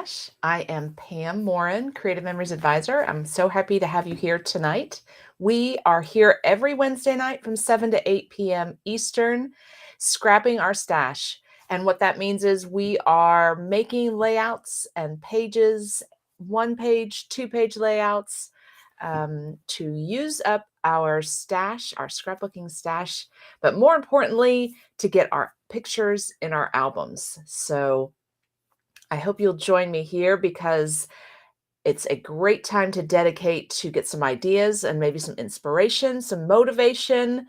Stash. I am Pam Morin, Creative Memories Advisor. I'm so happy to have you here tonight. We are here every Wednesday night from 7 to 8 p.m. Eastern, scrapping our stash. And what that means is we are making layouts and pages, 1-page, 2-page layouts, to use up our stash, our scrapbooking stash, but more importantly, to get our pictures in our albums. So I hope you'll join me here because it's a great time to dedicate to get some ideas and maybe some inspiration, some motivation,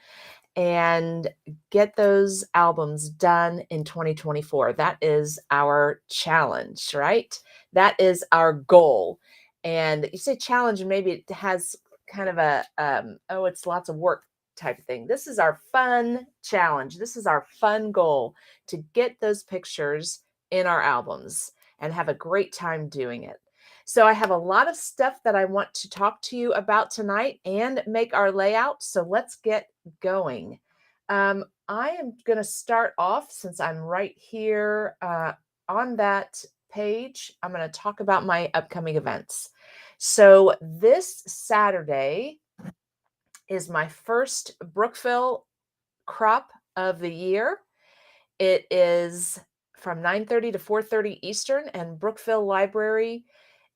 and get those albums done in 2024. That is our challenge, right? That is our goal. And you say challenge, and maybe it has kind of a, oh, it's lots of work type of thing. This is our fun challenge. This is our fun goal to get those pictures in our albums and have a great time doing it. So I have a lot of stuff that I want to talk to you about tonight and make our layout. So let's get going. I am going to start off, since I'm right here on that page, I'm going to talk about my upcoming events. So this Saturday is my first Brookville crop of the year. It is from 9:30 to 4:30 Eastern, and Brookville Library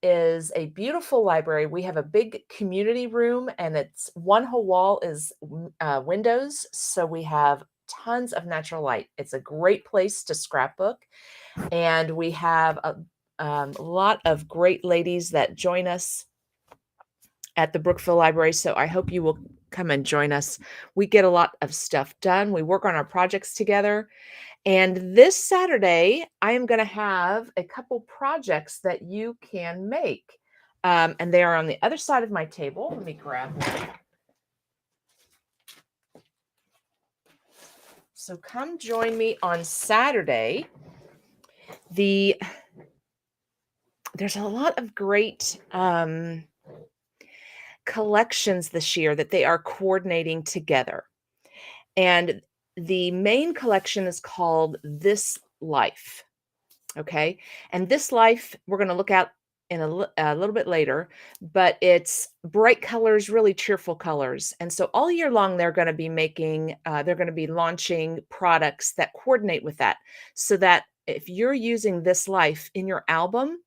is a beautiful library. We have a big community room, and it's one whole wall is windows, so we have tons of natural light. It's a great place to scrapbook, and we have a lot of great ladies that join us at the Brookville Library, so I hope you will come and join us. We get a lot of stuff done. We work on our projects together. And this Saturday, I am going to have a couple projects that you can make. And they are on the other side of my table. Let me grab one. So come join me on Saturday. There's a lot of great collections this year that they are coordinating together. And the main collection is called This Life. Okay. And This Life, we're going to look at in a little bit later, but it's bright colors, really cheerful colors. And so all year long, they're going to be they're going to be launching products that coordinate with that, so that if you're using This Life in your album,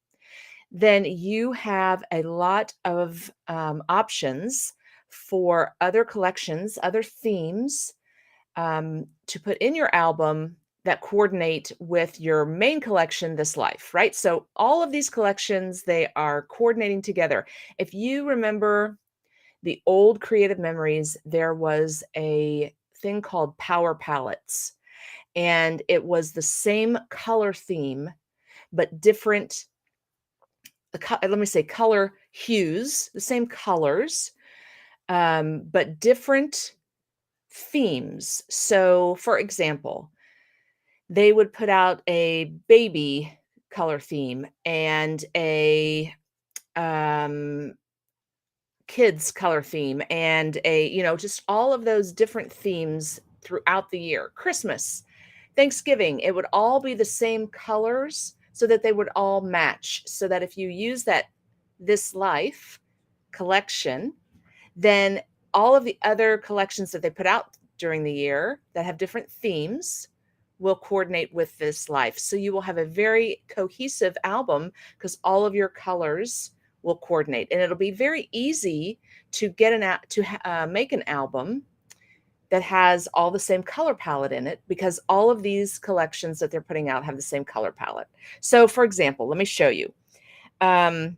then you have a lot of options for other collections, other themes to put in your album that coordinate with your main collection, This Life, right? So all of these collections, they are coordinating together. If you remember the old Creative Memories, there was a thing called Power Palettes, and it was the same color theme, but different, let me say color hues, the same colors, but different themes. So for example, they would put out a baby color theme and a kids color theme and just all of those different themes throughout the year. Christmas, Thanksgiving, it would all be the same colors so that they would all match. So that if you use that This Life collection, then all of the other collections that they put out during the year that have different themes will coordinate with This Life. So you will have a very cohesive album because all of your colors will coordinate, and it'll be very easy to get make an album that has all the same color palette in it, because all of these collections that they're putting out have the same color palette. So for example, let me show you. The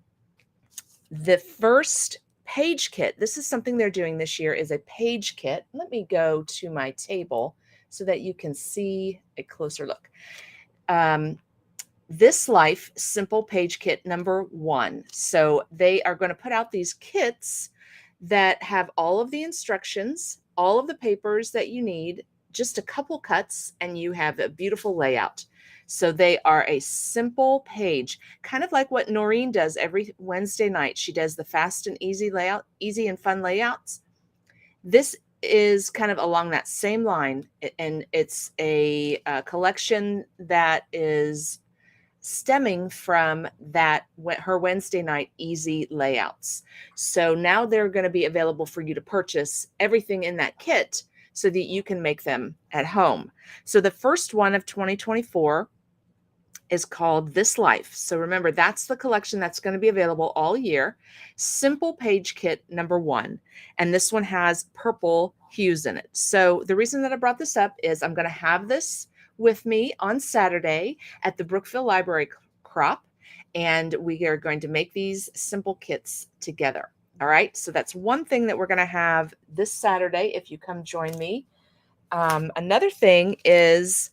first page kit, this is something they're doing this year, is a page kit. Let me go to my table so that you can see a closer look. This Life Simple Page Kit number 1. So they are going to put out these kits that have all of the instructions, all of the papers that you need, just a couple cuts, and you have a beautiful layout. So they are a simple page, kind of like what Noreen does every Wednesday night. She does the fast and easy layout, easy and fun layouts. This is kind of along that same line, and it's a collection that is stemming from her Wednesday night easy layouts. So now they're going to be available for you to purchase everything in that kit so that you can make them at home. So the first one of 2024 is called This Life. So remember, that's the collection that's going to be available all year. Simple Page Kit number 1. And this one has purple hues in it. So the reason that I brought this up is I'm going to have this with me on Saturday at the Brookville Library Crop. And we are going to make these simple kits together. All right. So that's one thing that we're going to have this Saturday if you come join me. Another thing is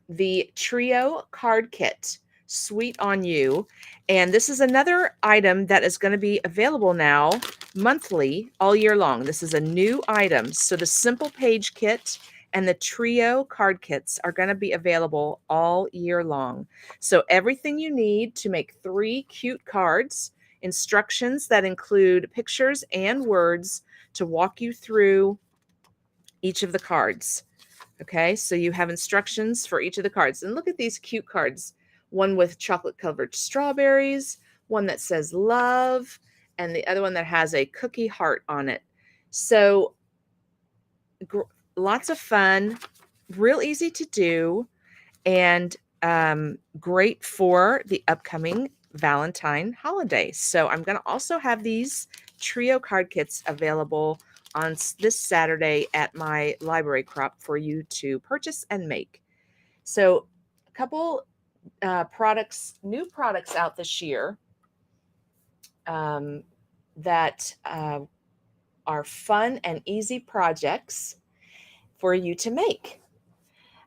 the Trio Card Kit, Sweet on You. And this is another item that is going to be available now monthly all year long. This is a new item. So the Simple Page Kit and the Trio Card Kits are going to be available all year long. So everything you need to make 3 cute cards, instructions that include pictures and words to walk you through each of the cards. Okay, so you have instructions for each of the cards. And look at these cute cards. One with chocolate-covered strawberries, one that says love, and the other one that has a cookie heart on it. So lots of fun, real easy to do, and great for the upcoming Valentine holiday. So I'm going to also have these Trio card kits available on this Saturday at my library crop for you to purchase and make. So a couple new products out this year that are fun and easy projects for you to make.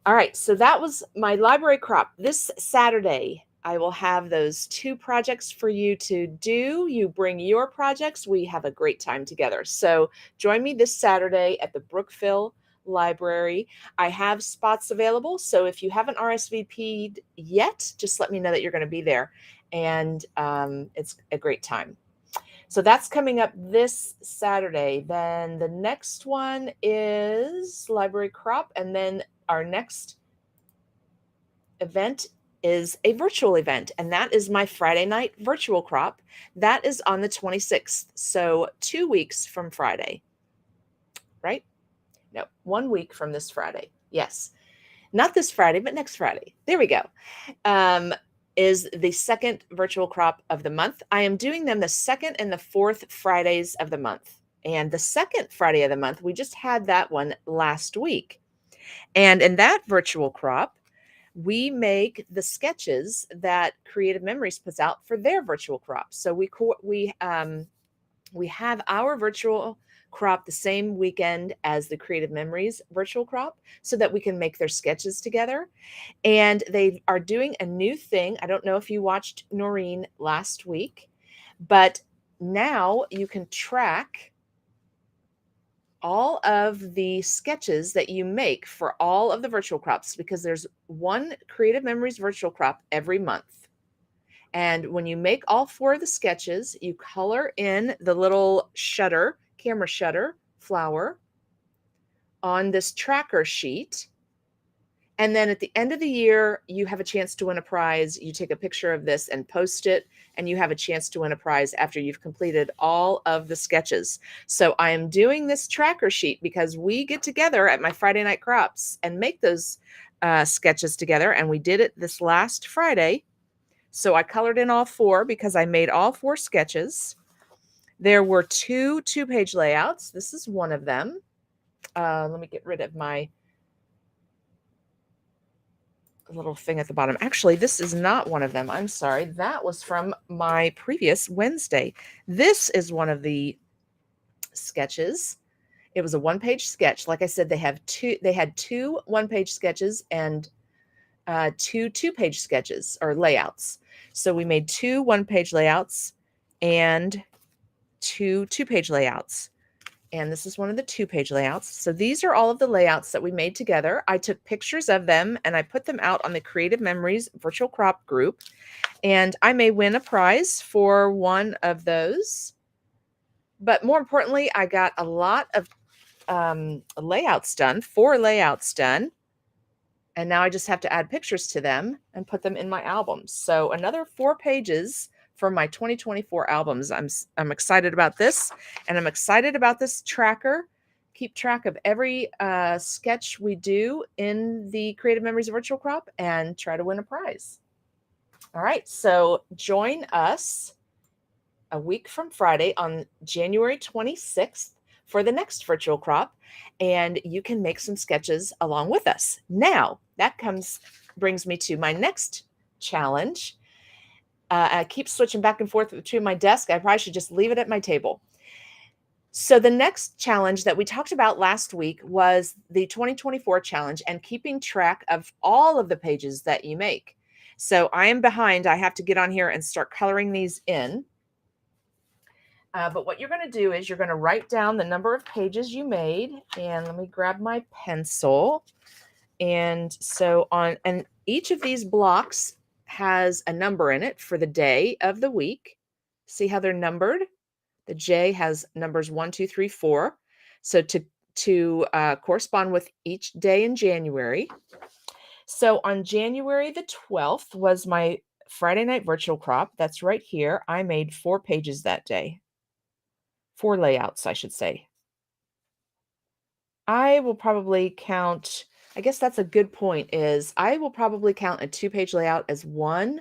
All right, so that was my library crop. This Saturday, I will have those 2 projects for you to do. You bring your projects. We have a great time together. So join me this Saturday at the Brookville Library. I have spots available. So if you haven't RSVP'd yet, just let me know that you're going to be there. And it's a great time. So that's coming up this Saturday. Then the next one is Library Crop. And then our next event is a virtual event, and that is my Friday night virtual crop. That is on the 26th. So 2 weeks from Friday, right? No, 1 week from this Friday. Yes. Not this Friday, but next Friday. There we go. Is the second virtual crop of the month. I am doing them the 2nd and the 4th Fridays of the month. And the 2nd Friday of the month, we just had that one last week. And in that virtual crop, we make the sketches that Creative Memories puts out for their virtual crop. So we have our virtual crop the same weekend as the Creative Memories virtual crop so that we can make their sketches together. And they are doing a new thing. I don't know if you watched Noreen last week, but now you can track all of the sketches that you make for all of the virtual crops, because there's one Creative Memories virtual crop every month. And when you make all 4 of the sketches, you color in the little shutter, camera shutter flower on this tracker sheet. And then at the end of the year, you have a chance to win a prize. You take a picture of this and post it, and you have a chance to win a prize after you've completed all of the sketches. So I am doing this tracker sheet because we get together at my Friday night crops and make those sketches together. And we did it this last Friday. So I colored in all 4 because I made all 4 sketches. There were 2 2-page layouts. This is one of them. Let me get rid of my little thing at the bottom. Actually, this is not one of them. I'm sorry. That was from my previous Wednesday. This is one of the sketches. It was a 1-page sketch. Like I said, they had 2 1-page sketches and 2 2-page sketches or layouts. So we made 2 1-page layouts and 2 2-page layouts. And this is one of the 2-page layouts. So these are all of the layouts that we made together. I took pictures of them and I put them out on the Creative Memories virtual crop group. And I may win a prize for one of those. But more importantly, I got a lot of layouts done, 4 layouts done. And now I just have to add pictures to them and put them in my albums. So another 4 pages for my 2024 albums. I'm excited about this, and I'm excited about this tracker. Keep track of every sketch we do in the Creative Memories Virtual Crop and try to win a prize. All right, so join us a week from Friday on January 26th for the next virtual crop, and you can make some sketches along with us. Now, that brings me to my next challenge. I keep switching back and forth between my desk. I probably should just leave it at my table. So the next challenge that we talked about last week was the 2024 challenge and keeping track of all of the pages that you make. So I am behind. I have to get on here and start coloring these in. But what you're going to do is you're going to write down the number of pages you made. And let me grab my pencil. And so and each of these blocks has a number in it for the day of the week. See how they're numbered? The J has numbers 1, 2, 3, 4. So to correspond with each day in January. So on January the 12th was my Friday night virtual crop. That's right here. I made 4 pages that day. 4 layouts, I should say. I will probably count, I guess that's a good point, is I will probably count a 2-page layout as 1,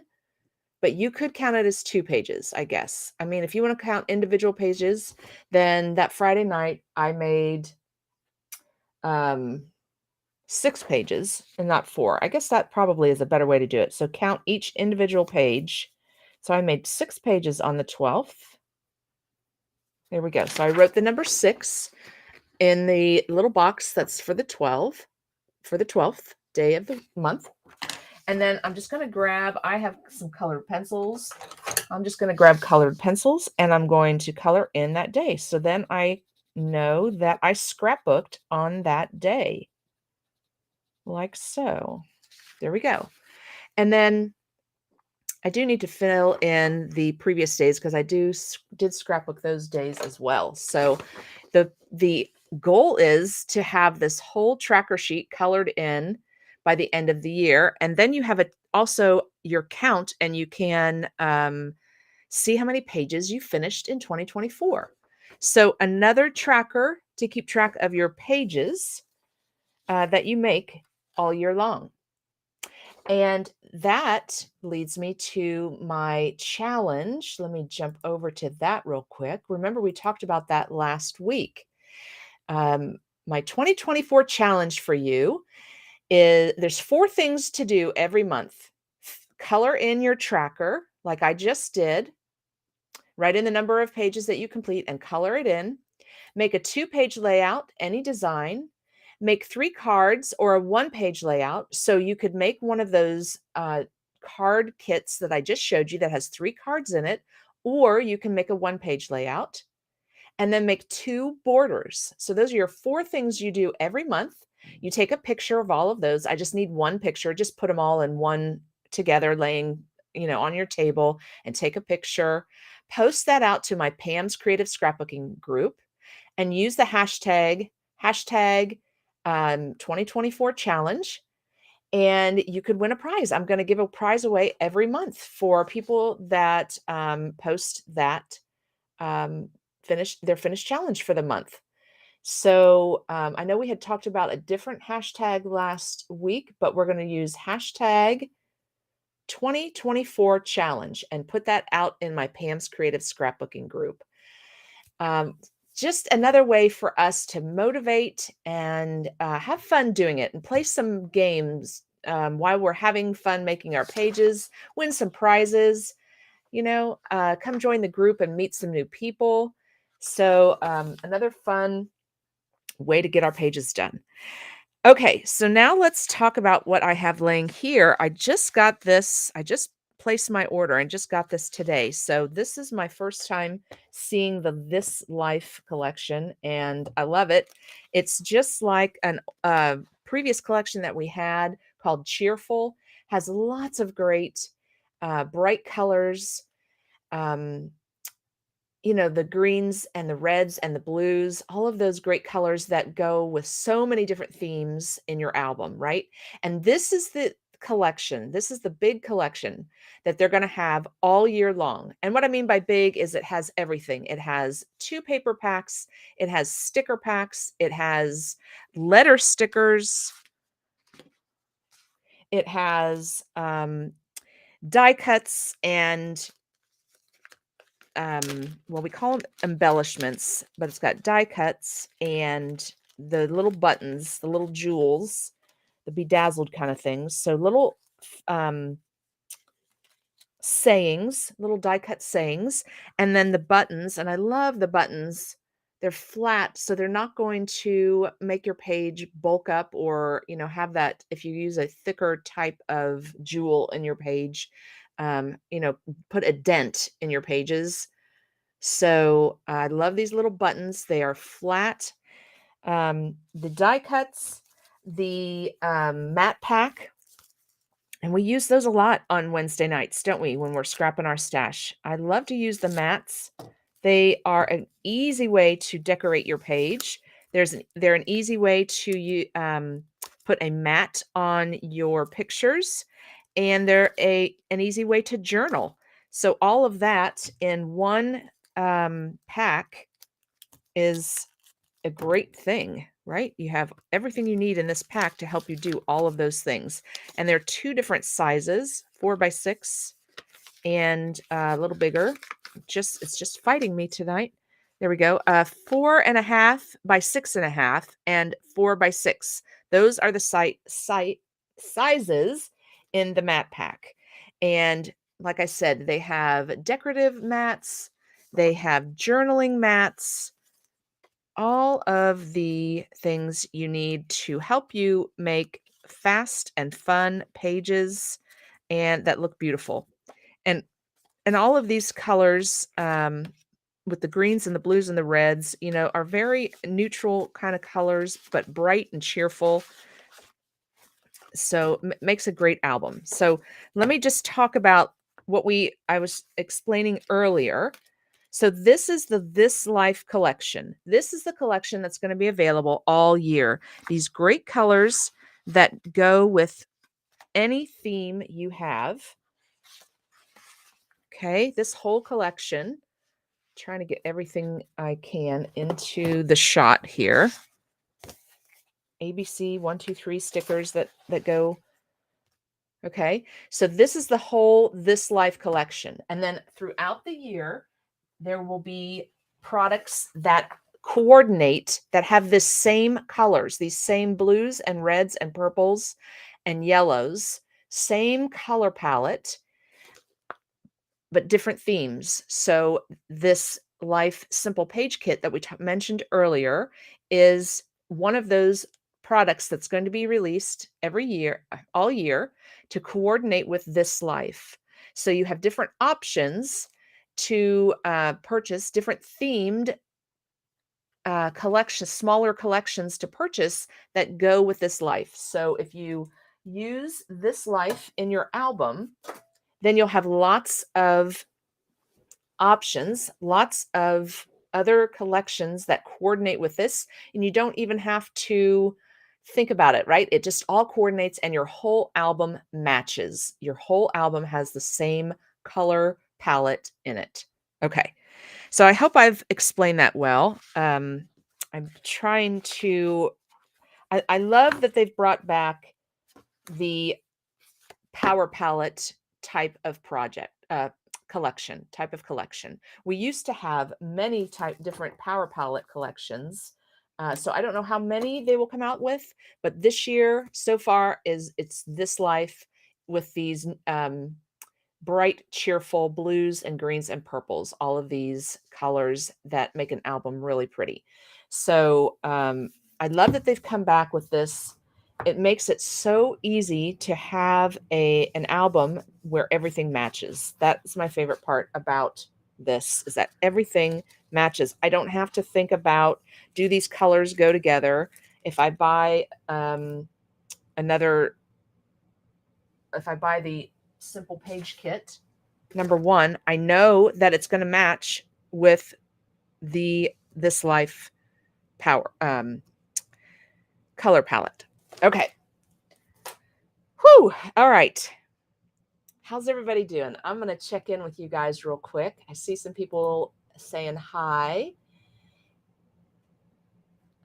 but you could count it as 2 pages, I guess. I mean, if you want to count individual pages, then that Friday night I made 6 pages and not 4. I guess that probably is a better way to do it. So count each individual page. So I made 6 pages on the 12th. There we go. So I wrote the number 6 in the little box that's for the 12th day of the month. And then I'm just going to grab, I have some colored pencils. I'm just going to grab colored pencils and I'm going to color in that day. So then I know that I scrapbooked on that day. Like so. There we go. And then I do need to fill in the previous days because I did scrapbook those days as well. So the goal is to have this whole tracker sheet colored in by the end of the year. And then you have also your count, and you can see how many pages you finished in 2024. So another tracker to keep track of your pages that you make all year long. And that leads me to my challenge. Let me jump over to that real quick. Remember, we talked about that last week. My 2024 challenge for you is there's 4 things to do every month. Color in your tracker like I just did. Write in the number of pages that you complete and color it in. Make a 2-page layout, any design. Make 3 cards or a 1-page layout. So you could make one of those card kits that I just showed you that has 3 cards in it, or you can make a 1-page layout. And then make 2 borders. So those are your 4 things you do every month. You take a picture of all of those. I just need one picture. Just put them all in one together, laying, on your table, and take a picture. Post that out to my Pam's Creative Scrapbooking group and use the hashtag 2024 challenge. And you could win a prize. I'm going to give a prize away every month for people that post that their finished challenge for the month. So I know we had talked about a different hashtag last week, but we're going to use hashtag 2024 challenge and put that out in my Pam's Creative Scrapbooking group. Just another way for us to motivate and have fun doing it and play some games while we're having fun making our pages, win some prizes, come join the group and meet some new people. So another fun way to get our pages done. Okay, so now let's talk about what I have laying here. I just got this. I just placed my order and just got this today. So this is my first time seeing the This Life collection, and I love it. It's just like an previous collection that we had called Cheerful. Has lots of great bright colors. the greens and the reds and the blues, all of those great colors that go with so many different themes in your album, right? And this is the collection. This is the big collection that they're going to have all year long. And what I mean by big is it has everything. It has 2 paper packs, it has sticker packs, it has letter stickers, it has die cuts and well, we call them embellishments, but it's got die cuts and the little buttons, the little jewels, the bedazzled kind of things. So little um, sayings, little die cut sayings, and then the buttons. And I love the buttons. They're flat, so they're not going to make your page bulk up or, have that if you use a thicker type of jewel in your page, put a dent in your pages. So I love these little buttons. They are flat. The die cuts, the matte pack, and we use those a lot on Wednesday nights, don't we, when we're scrapping our stash? I love to use the mats. They are an easy way to decorate your page. They're an easy way to put a mat on your pictures, and they're an easy way to journal. So all of that in one pack is a great thing, right? You have everything you need in this pack to help you do all of those things. And there are 2 different sizes, 4x6 and a little bigger. It's just fighting me tonight. There we go. 4.5 by 6.5 and 4x6. Those are the sizes in the mat pack. And like I said, they have decorative mats, they have journaling mats, all of the things you need to help you make fast and fun pages and that look beautiful. And all of these colors, with the greens and the blues and the reds, are very neutral kind of colors, but bright and cheerful. So makes a great album. So let me just talk about what I was explaining earlier. So this is the This Life collection. This is the collection that's going to be available all year. These great colors that go with any theme you have. Okay, this whole collection. Trying to get everything I can into the shot here. ABC 1, 2, 3 stickers that go. Okay, so this is the whole This Life collection. And then throughout the year, there will be products that coordinate, that have the same colors, these same blues and reds and purples and yellows, same color palette, but different themes. So this Life Simple Page Kit that we mentioned earlier is one of those products that's going to be released every year, all year, to coordinate with This Life. So you have different options to purchase, different themed collections, smaller collections to purchase that go with This Life. So if you use This Life in your album, then you'll have lots of options, lots of other collections that coordinate with this, and you don't even have to think about it, right? It just all coordinates and your whole album matches. Your whole album has the same color palette in it. Okay. So I hope I've explained that well. I'm trying to, I love that they've brought back the power palette type of type of collection. We used to have many different power palette collections. So I don't know how many they will come out with, but this year so far it's This Life with these bright, cheerful blues and greens and purples, all of these colors that make an album really pretty. So I love that they've come back with this. It makes it so easy to have an album where everything matches. That's my favorite part about this, is that everything matches. I don't have to think about, do these colors go together? If I buy if I buy the Simple Page Kit, number one, I know that it's going to match with This Life power color palette. Okay. Whew. All right. How's everybody doing? I'm going to check in with you guys real quick. I see some people saying hi.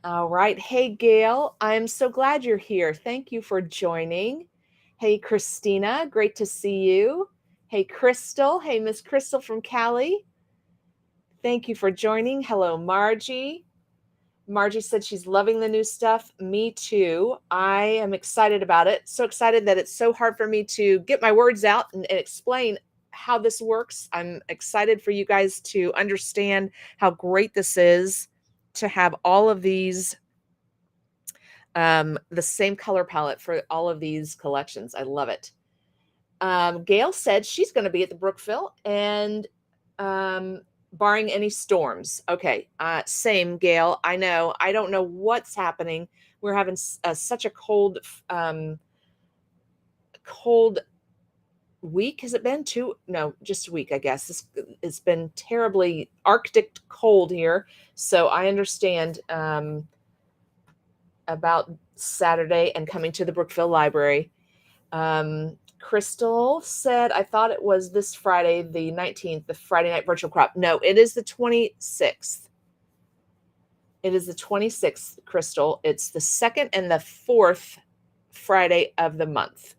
All right. Hey, Gail, I'm so glad you're here. Thank you for joining. Hey, Christina, great to see you. Hey, Crystal. Hey, Miss Crystal from Cali. Thank you for joining. Hello, Margie. Margie said she's loving the new stuff. Me too. I am excited about it. So excited that it's so hard for me to get my words out and explain how this works. I'm excited for you guys to understand how great this is to have all of these, the same color palette for all of these collections. I love it. Gail said she's going to be at the Brookville and barring any storms. Okay. Same, Gail. I know. I don't know what's happening. We're having such a cold week. Has it been two? No, just a week, I guess. It's been terribly Arctic cold here. So I understand about Saturday and coming to the Brookville Library. Crystal said, I thought it was this Friday, the 19th, the Friday night virtual crop. No, it is the 26th. It is the 26th, Crystal. It's the second and the fourth Friday of the month.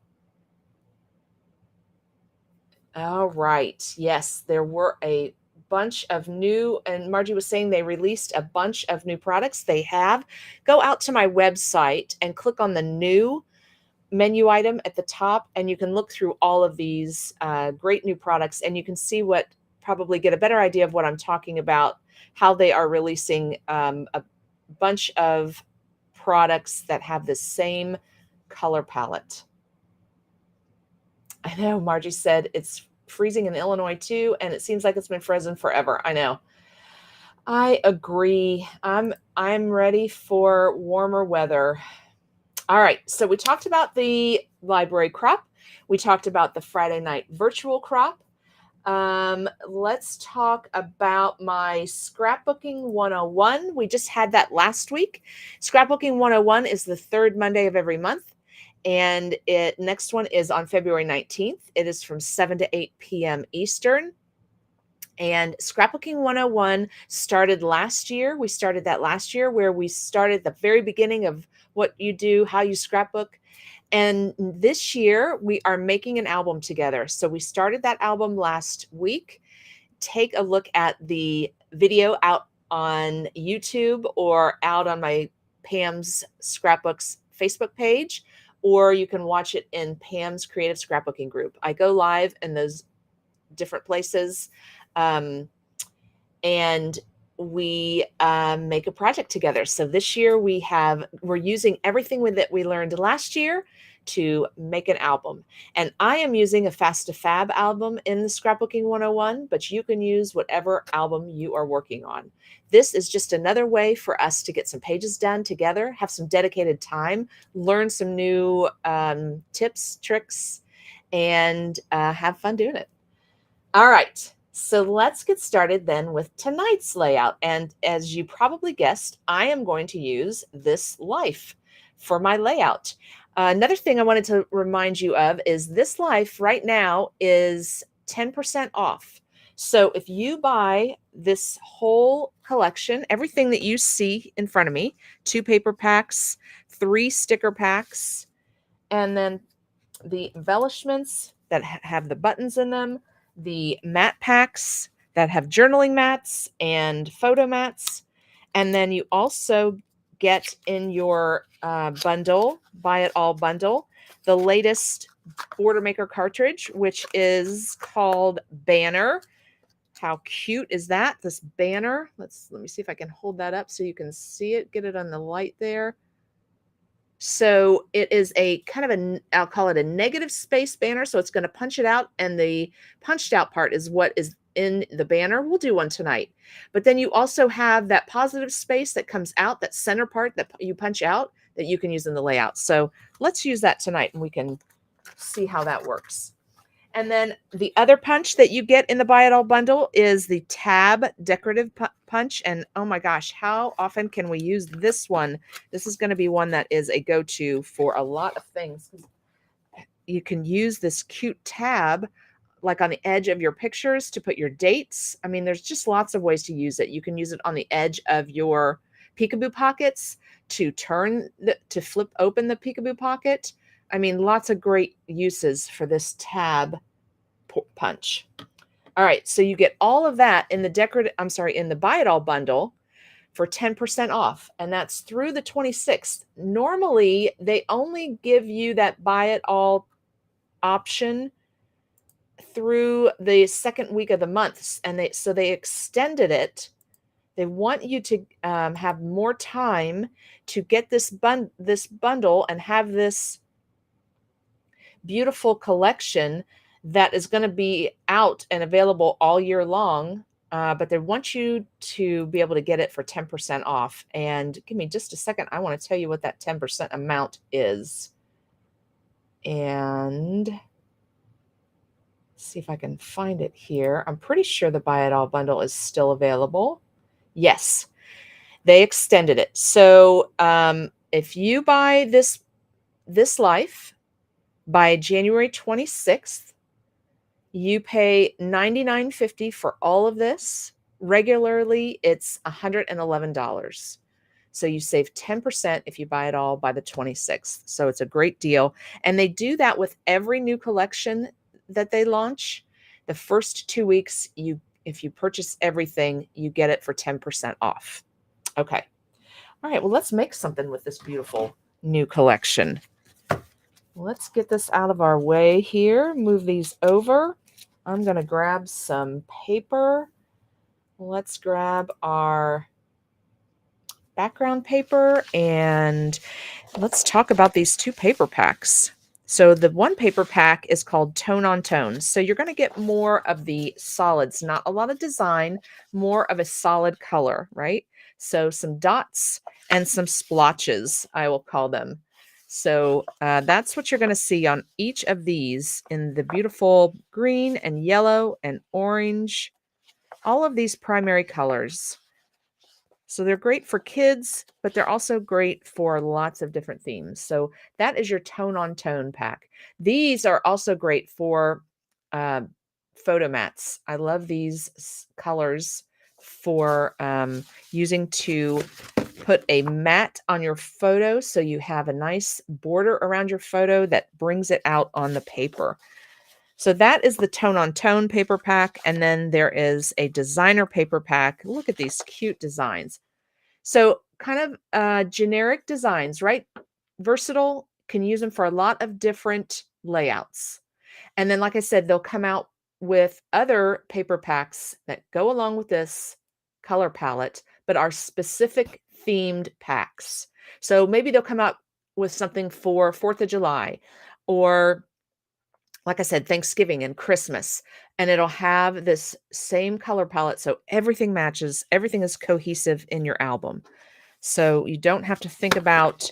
All right. Yes, there were a bunch of new, and Margie was saying they released a bunch of new products. They have. Go out to my website and click on the new menu item at the top, and you can look through all of these great new products, and you can see probably get a better idea of what I'm talking about, how they are releasing a bunch of products that have the same color palette. I know Margie said it's freezing in Illinois too, and it seems like it's been frozen forever. I know. I agree. I'm ready for warmer weather. All right, so we talked about the library crop. We talked about the Friday night virtual crop. Let's talk about my Scrapbooking 101. We just had that last week. Scrapbooking 101 is the third Monday of every month, and next one is on February 19th. It is from 7 to 8 p.m. Eastern. And Scrapbooking 101 started last year. We started that last year, where we started the very beginning of what you do, how you scrapbook. And this year we are making an album together. So we started that album last week. Take a look at the video out on YouTube or out on my Pam's Scrapbooks Facebook page, or you can watch it in Pam's Creative Scrapbooking group. I go live in those different places. And we make a project together. So this year we're using everything that we learned last year to make an album. And I am using a Fast to Fab album in the Scrapbooking 101, but you can use whatever album you are working on. This is just another way for us to get some pages done together, have some dedicated time, learn some new tips, tricks, and have fun doing it. All right. So let's get started then with tonight's layout. And as you probably guessed, I am going to use This Life for my layout. Another thing I wanted to remind you of is This Life right now is 10% off. So if you buy this whole collection, everything that you see in front of me, 2 paper packs, 3 sticker packs, and then the embellishments that have the buttons in them, the matte packs that have journaling mats and photo mats. And then you also get in your bundle, buy it all bundle, the latest Border Maker cartridge, which is called Banner. How cute is that? This banner. Let me see if I can hold that up so you can see it, get it on the light there. So it is a kind of I'll call it a negative space banner. So it's going to punch it out, and the punched out part is what is in the banner. We'll do one tonight. But then you also have that positive space that comes out, that center part that you punch out, that you can use in the layout. So let's use that tonight, and we can see how that works. And then the other punch that you get in the Buy It All bundle is the tab decorative punch. And oh my gosh, how often can we use this one? This is going to be one that is a go-to for a lot of things. You can use this cute tab like on the edge of your pictures to put your dates. I mean, there's just lots of ways to use it. You can use it on the edge of your peekaboo pockets to to flip open the peekaboo pocket. I mean, lots of great uses for this tab punch. All right, so you get all of that in the Buy It All bundle for 10% off, and that's through the 26th. Normally, they only give you that Buy It All option through the second week of the month, and they extended it. They want you to have more time to get this bundle and have this beautiful collection that is going to be out and available all year long. But they want you to be able to get it for 10% off. And give me just a second. I want to tell you what that 10% amount is. And see if I can find it here. I'm pretty sure the Buy It All bundle is still available. Yes, they extended it. So if you buy this life by January 26th, you pay $99.50 for all of this. Regularly, it's $111. So you save 10% if you buy it all by the 26th. So it's a great deal. And they do that with every new collection that they launch. The first 2 weeks, if you purchase everything, you get it for 10% off. Okay. All right. Well, let's make something with this beautiful new collection. Let's get this out of our way here. Move these over. I'm going to grab some paper. Let's grab our background paper and let's talk about these two paper packs. So the one paper pack is called Tone on Tone. So you're going to get more of the solids, not a lot of design, more of a solid color, right? So some dots and some splotches, I will call them. So that's what you're going to see on each of these in the beautiful green and yellow and orange, all of these primary colors. So they're great for kids, but they're also great for lots of different themes. So that is your Tone on Tone pack. These are also great for photo mats. I love these colors for using to put a mat on your photo so you have a nice border around your photo that brings it out on the paper. So that is the Tone on Tone paper pack. And then there is a designer paper pack. Look at these cute designs. So kind of generic designs, right? Versatile, can use them for a lot of different layouts. And then, like I said, they'll come out with other paper packs that go along with this color palette, but are specific themed packs. So maybe they'll come out with something for 4th of July or like I said, Thanksgiving and Christmas, and it'll have this same color palette. So everything matches, everything is cohesive in your album. So you don't have to think about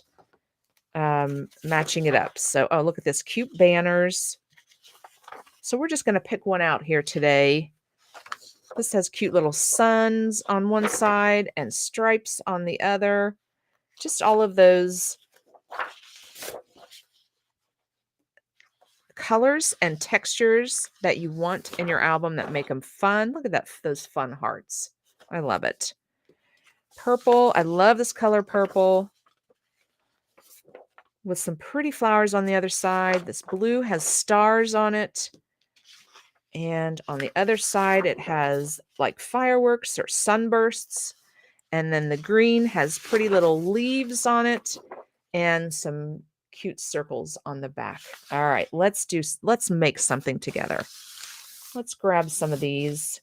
matching it up. So, oh, look at this cute banners. So we're just going to pick one out here today. This has cute little suns on one side and stripes on the other. Just all of those colors and textures that you want in your album that make them fun. Look at that, those fun hearts. I love it. Purple. I love this color purple with some pretty flowers on the other side. This blue has stars on it. And on the other side, it has like fireworks or sunbursts. And then the green has pretty little leaves on it and some cute circles on the back. All right, let's make something together. Let's grab some of these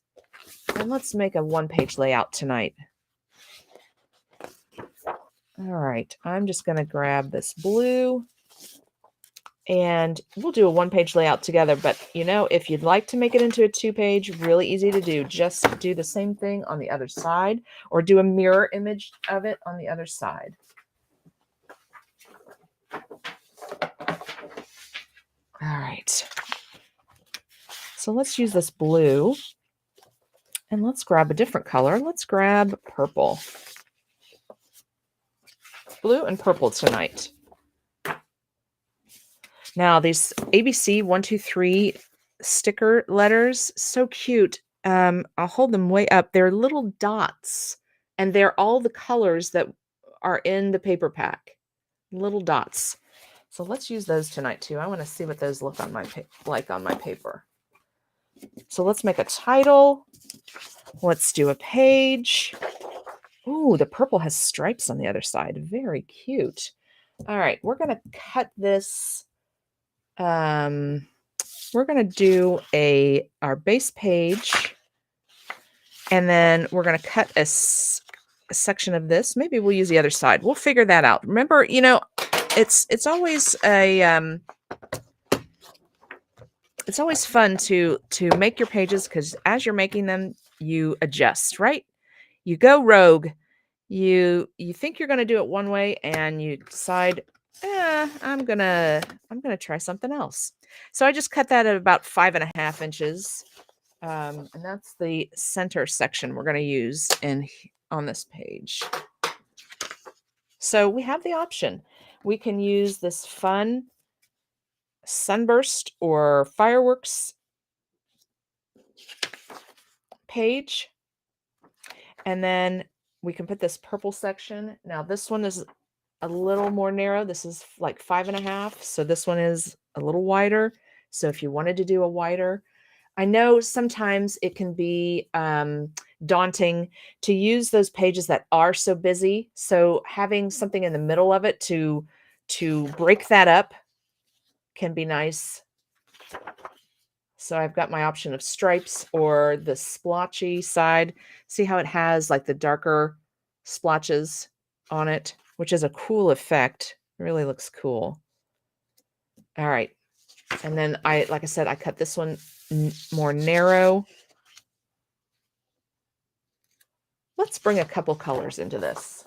and let's make a one-page layout tonight. All right, I'm just going to grab this blue and we'll do a one-page layout together. But, you know, if you'd like to make it into a two-page, really easy to do. Just do the same thing on the other side or do a mirror image of it on the other side. All right. So let's use this blue and let's grab a different color. Let's grab purple. Blue and purple tonight. Now these ABC 1, 2, 3 sticker letters, so cute. I'll hold them way up. They're little dots, and they're all the colors that are in the paper pack. Little dots. So let's use those tonight too. I want to see what those look on my on my paper. So let's make a title. Let's do a page. Ooh, the purple has stripes on the other side. Very cute. All right, we're going to cut this. We're going to do our base page, and then we're going to cut a section of this. Maybe we'll use the other side. We'll figure that out. Remember, it's always it's always fun to make your pages, because as you're making them, you adjust, right? You go rogue. You think you're going to do it one way, and you decide, I'm gonna try something else. So I just cut that at about 5.5 inches, and that's the center section we're going to use on this page. So we have the option. We can use this fun sunburst or fireworks page, and then we can put this purple section. Now this one is a little more narrow. This is like 5.5, so this one is a little wider. So if you wanted to do a wider, I know sometimes it can be daunting to use those pages that are so busy. So having something in the middle of it to break that up can be nice. So I've got my option of stripes or the splotchy side. See how it has like the darker splotches on it, which is a cool effect. It really looks cool. All right. And then like I said, I cut this one more narrow. Let's bring a couple colors into this.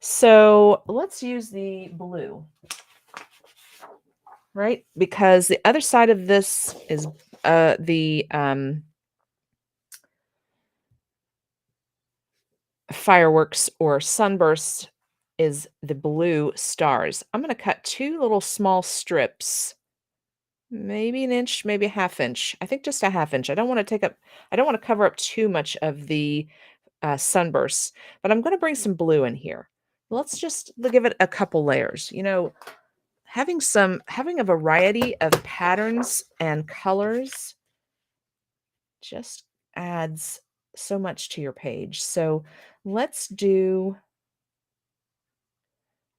So let's use the blue, right? Because the other side of this is the fireworks or sunburst is the blue stars. I'm going to cut 2 little small strips, maybe an inch, maybe a 1/2 inch. I think just a 1/2 inch. I don't want to cover up too much of the sunbursts, but I'm going to bring some blue in here. Let's just give it a couple layers. Having a variety of patterns and colors just adds so much to your page. So let's do,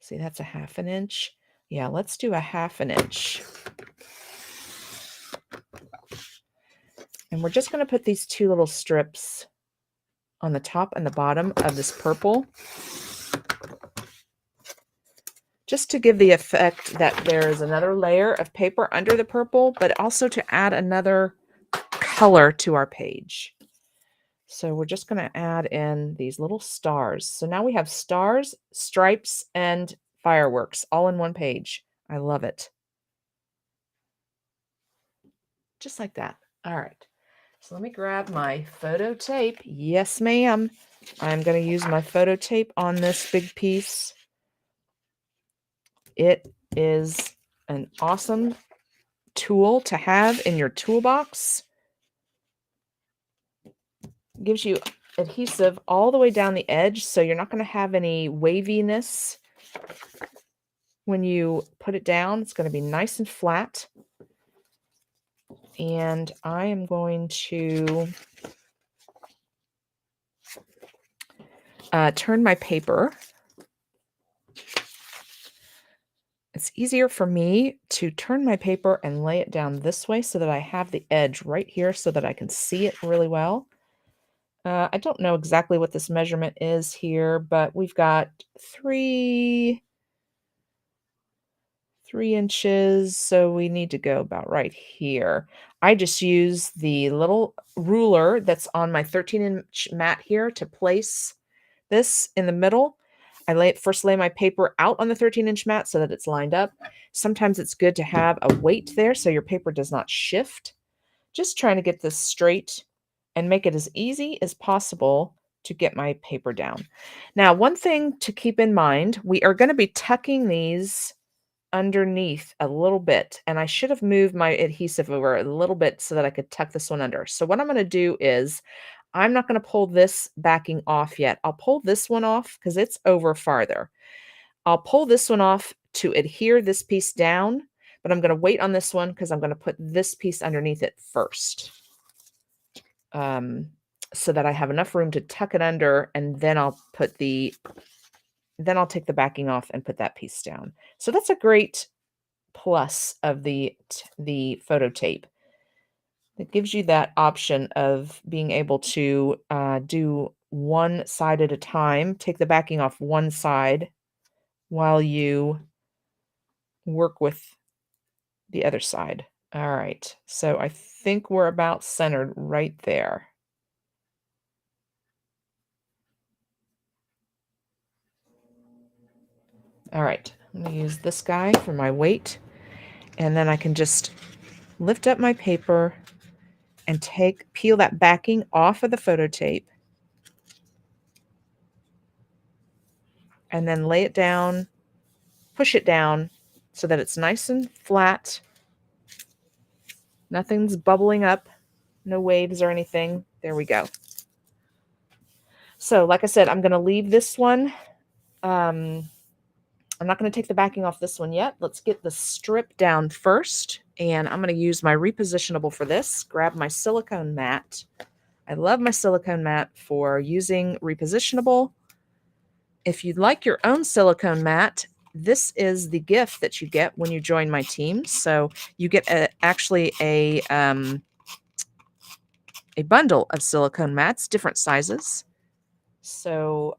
see, that's a 1/2 inch. Yeah, let's do a 1/2 inch. And we're just going to put these 2 little strips on the top and the bottom of this purple, just to give the effect that there is another layer of paper under the purple, but also to add another color to our page. So we're just going to add in these little stars. So now we have stars, stripes, and fireworks all in one page. I love it. Just like that. All right. So let me grab my photo tape. Yes, ma'am. I'm going to use my photo tape on this big piece. It is an awesome tool to have in your toolbox. It gives you adhesive all the way down the edge, so you're not going to have any waviness when you put it down. It's going to be nice and flat. And I am going to turn my paper. It's easier for me to turn my paper and lay it down this way so that I have the edge right here so that I can see it really well. I don't know exactly what this measurement is here, but we've got 3 inches, so we need to go about right here. I just use the little ruler that's on my 13-inch mat here to place this in the middle. I first lay my paper out on the 13-inch mat so that it's lined up. Sometimes it's good to have a weight there so your paper does not shift. Just trying to get this straight and make it as easy as possible to get my paper down. Now, one thing to keep in mind, we are going to be tucking these underneath a little bit, and I should have moved my adhesive over a little bit so that I could tuck this one under. So what I'm going to do is I'm not going to pull this backing off yet. I'll pull this one off because it's over farther. I'll pull this one off to adhere this piece down, but I'm going to wait on this one because I'm going to put this piece underneath it first. So that I have enough room to tuck it under, and then I'll take the backing off and put that piece down. So that's a great plus of the photo tape. It gives you that option of being able to do one side at a time, take the backing off one side while you work with the other side. All right, so I think we're about centered right there. All right, I'm going to use this guy for my weight, and then I can just lift up my paper and peel that backing off of the photo tape, and then lay it down, push it down so that it's nice and flat. Nothing's bubbling up, no waves or anything. There we go. So like I said, I'm going to leave this one. I'm not going to take the backing off this one yet. Let's get the strip down first. And I'm going to use my repositionable for this. Grab my silicone mat. I love my silicone mat for using repositionable. If you'd like your own silicone mat, this is the gift that you get when you join my team. So you get actually a bundle of silicone mats, different sizes. So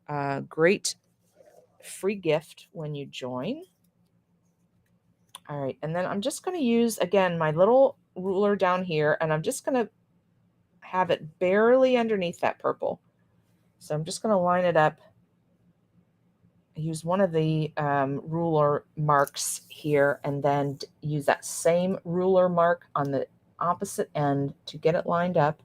great free gift when you join. All right, and then I'm just going to use, again, my little ruler down here, and I'm just going to have it barely underneath that purple. So I'm just going to line it up. I use one of the ruler marks here, and then use that same ruler mark on the opposite end to get it lined up.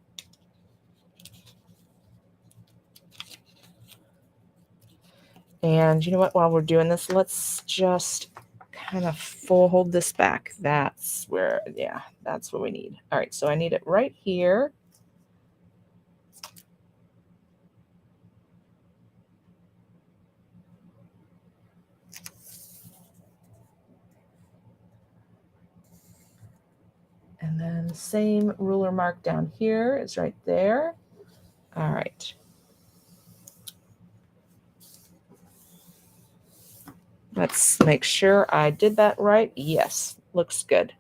And you know what, while we're doing this, let's just kind of hold this back. That's where, yeah, that's what we need. All right, so I need it right here. And then the same ruler mark down here is right there. All right. Let's make sure I did that right. Yes, looks good.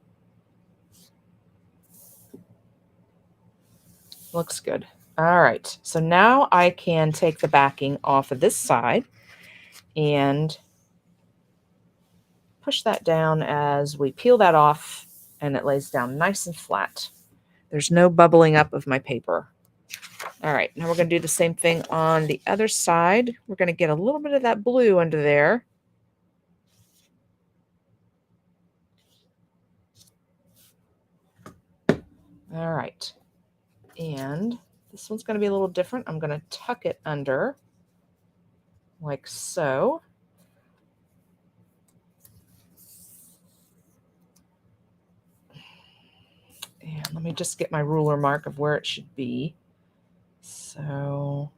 Looks good. All right, so now I can take the backing off of this side and push that down as we peel that off, and it lays down nice and flat. There's no bubbling up of my paper. All right, now we're going to do the same thing on the other side. We're going to get a little bit of that blue under there. All right, and this one's going to be a little different. I'm going to tuck it under like so. And let me just get my ruler mark of where it should be. So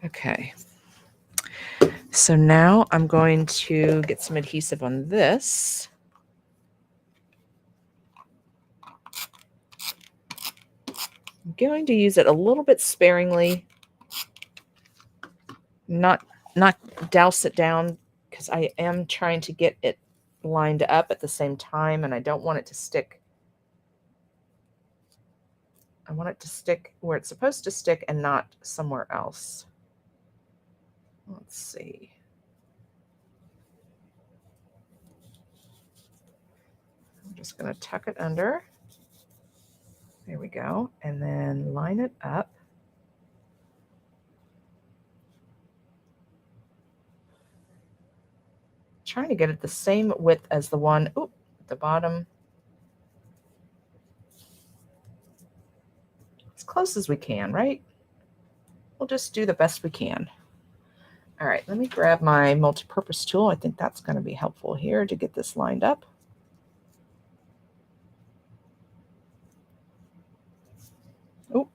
okay. So now I'm going to get some adhesive on this. I'm going to use it a little bit sparingly, not douse it down, because I am trying to get it lined up at the same time, and I don't want it to stick. I want it to stick where it's supposed to stick and not somewhere else. Let's see. I'm just going to tuck it under. There we go. And then line it up. Trying to get it the same width as the one at the bottom. As close as we can, right? We'll just do the best we can. All right, let me grab my multi-purpose tool. I think that's going to be helpful here to get this lined up. Oh.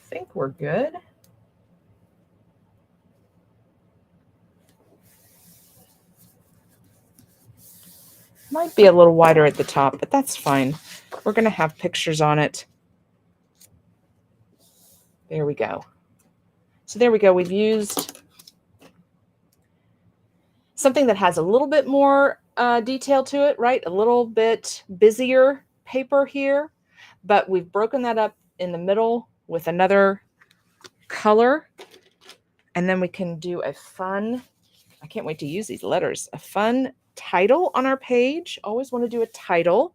I think we're good. Might be a little wider at the top, but that's fine. We're going to have pictures on it. There we go. So there we go. We've used something that has a little bit more detail to it, right? A little bit busier paper here, but we've broken that up in the middle with another color. And then we can do a fun, I can't wait to use these letters, a fun title on our page. Always want to do a title.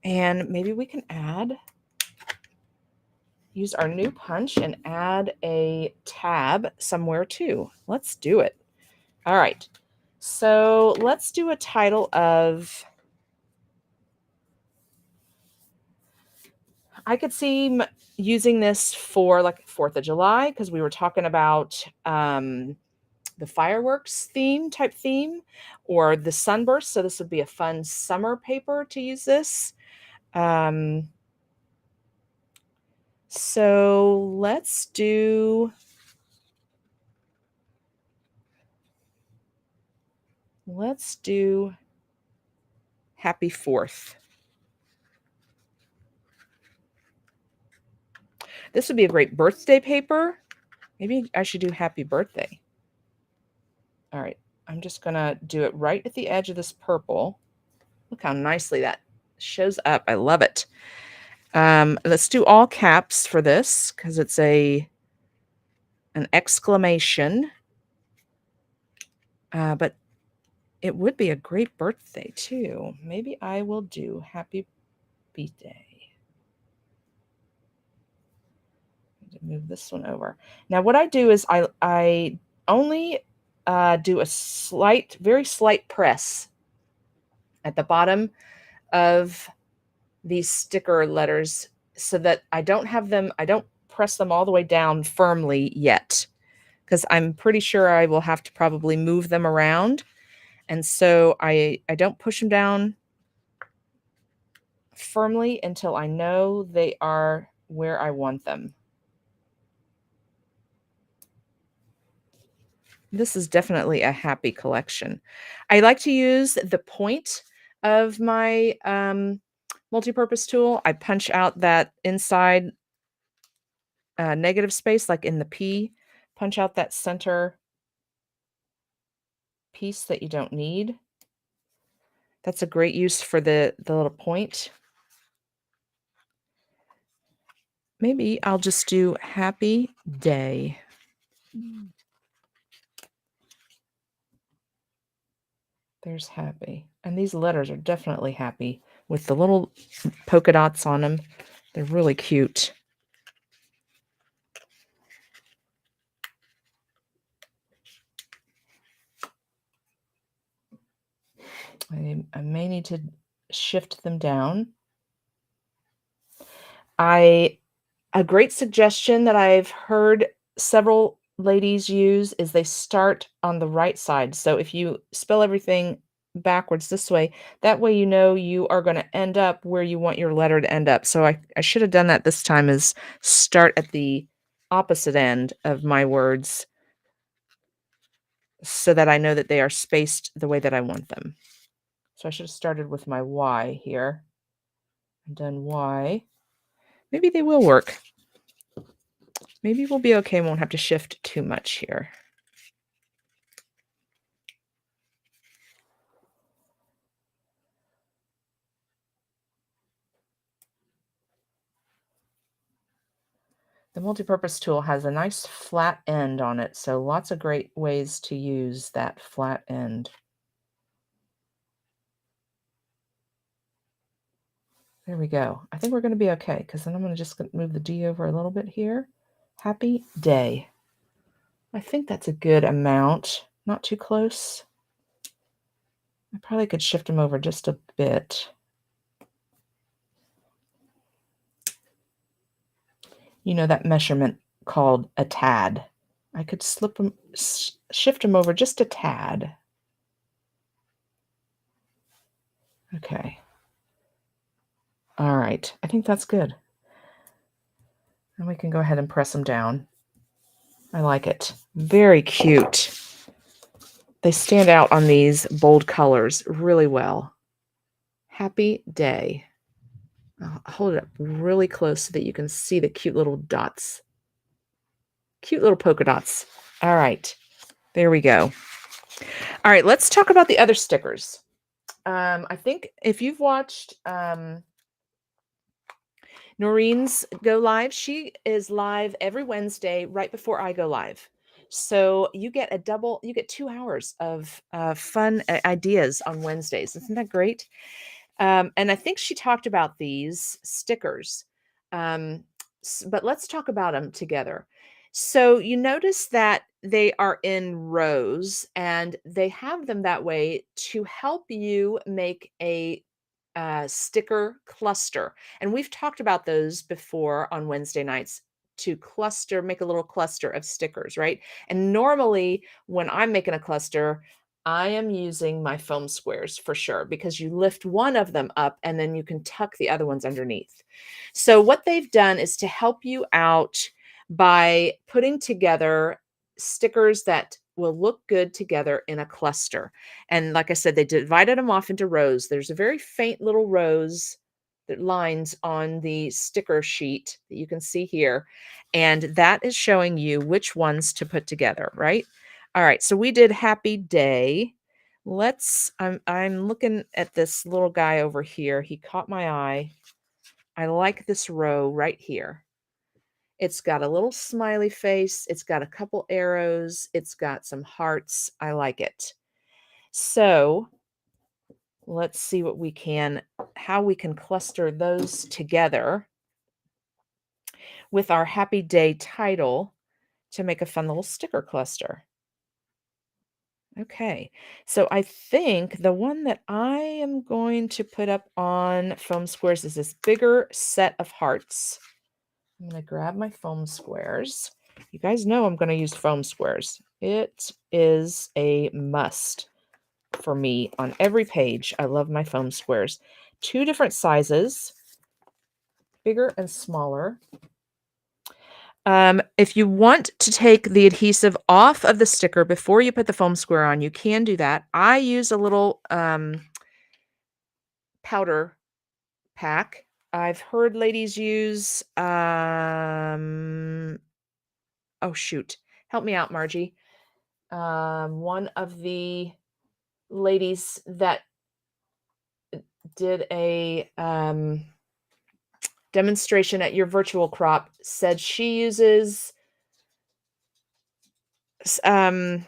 And maybe we can use our new punch and add a tab somewhere too. Let's do it. All right. So let's do a title of, I could see using this for like 4th of July because we were talking about the fireworks type theme, or the sunburst. So this would be a fun summer paper to use this. So let's do Happy 4th. This would be a great birthday paper. Maybe I should do happy birthday. All right. I'm just going to do it right at the edge of this purple. Look how nicely that shows up. I love it. Let's do all caps for this because it's an exclamation. But it would be a great birthday too. Maybe I will do happy birthday. Move this one over. Now what I do is I only do a very slight press at the bottom of these sticker letters so that I don't press them all the way down firmly yet, because I'm pretty sure I will have to probably move them around. And so I don't push them down firmly until I know they are where I want them. This is definitely a happy collection. I like to use the point of my multi-purpose tool. I punch out that inside negative space, like in the P, punch out that center piece that you don't need. That's a great use for the little point. Maybe I'll just do happy day. There's happy. And these letters are definitely happy with the little polka dots on them. They're really cute. I may need to shift them down. A great suggestion that I've heard several ladies use is they start on the right side. So if you spell everything backwards this way, that way you know you are going to end up where you want your letter to end up. So I should have done that this time, is start at the opposite end of my words so that I know that they are spaced the way that I want them. So I should have started with my Y here and done Y. Maybe they will work. Maybe we'll be okay and won't have to shift too much here. The multipurpose tool has a nice flat end on it, so lots of great ways to use that flat end. There we go. I think we're going to be okay, because then I'm going to just move the D over a little bit here. Happy day. I think that's a good amount. Not too close. I probably could shift them over just a bit. You know that measurement called a tad. I could shift them over just a tad. Okay. All right. I think that's good. And we can go ahead and press them down. I like it. Very cute. They stand out on these bold colors really well. Happy day. I'll hold it up really close so that you can see the cute little dots. Cute little polka dots. All right. There we go. All right. Let's talk about the other stickers. I think if you've watched Noreen's go live, she is live every Wednesday right before I go live. So you get 2 hours of fun ideas on Wednesdays. Isn't that great? And I think she talked about these stickers. But let's talk about them together. So you notice that they are in rows and they have them that way to help you make a sticker cluster. And we've talked about those before on Wednesday nights to make a little cluster of stickers, right? And normally when I'm making a cluster, I am using my foam squares for sure, because you lift one of them up and then you can tuck the other ones underneath. So what they've done is to help you out by putting together stickers that will look good together in a cluster. And like I said, they divided them off into rows. There's a very faint little rows that lines on the sticker sheet that you can see here. And that is showing you which ones to put together, right? All right, so we did happy day. I'm looking at this little guy over here. He caught my eye. I like this row right here. It's got a little smiley face. It's got a couple arrows. It's got some hearts. I like it. So let's see how we can cluster those together with our happy day title to make a fun little sticker cluster. Okay, so I think the one that I am going to put up on foam squares is this bigger set of hearts. I'm going to grab my foam squares. You guys know I'm going to use foam squares. It is a must for me on every page. I love my foam squares. 2 different sizes, bigger and smaller. If you want to take the adhesive off of the sticker before you put the foam square on, you can do that. I use a little powder pack. I've heard ladies use, oh shoot, help me out, Margie. One of the ladies that did a demonstration at your virtual crop said she uses oh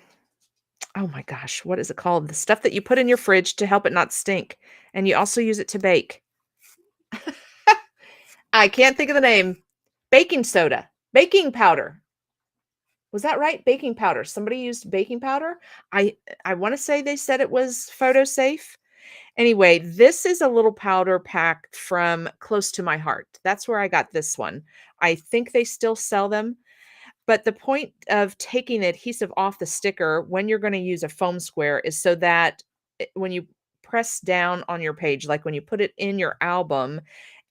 my gosh, what is it called? The stuff that you put in your fridge to help it not stink. And you also use it to bake. I can't think of the name. Baking soda, baking powder. Was that right? Baking powder. Somebody used baking powder. I want to say they said it was photo safe. Anyway, this is a little powder pack from Close to My Heart. That's where I got this one. I think they still sell them. But the point of taking the adhesive off the sticker when you're going to use a foam square is so that when you press down on your page, like when you put it in your album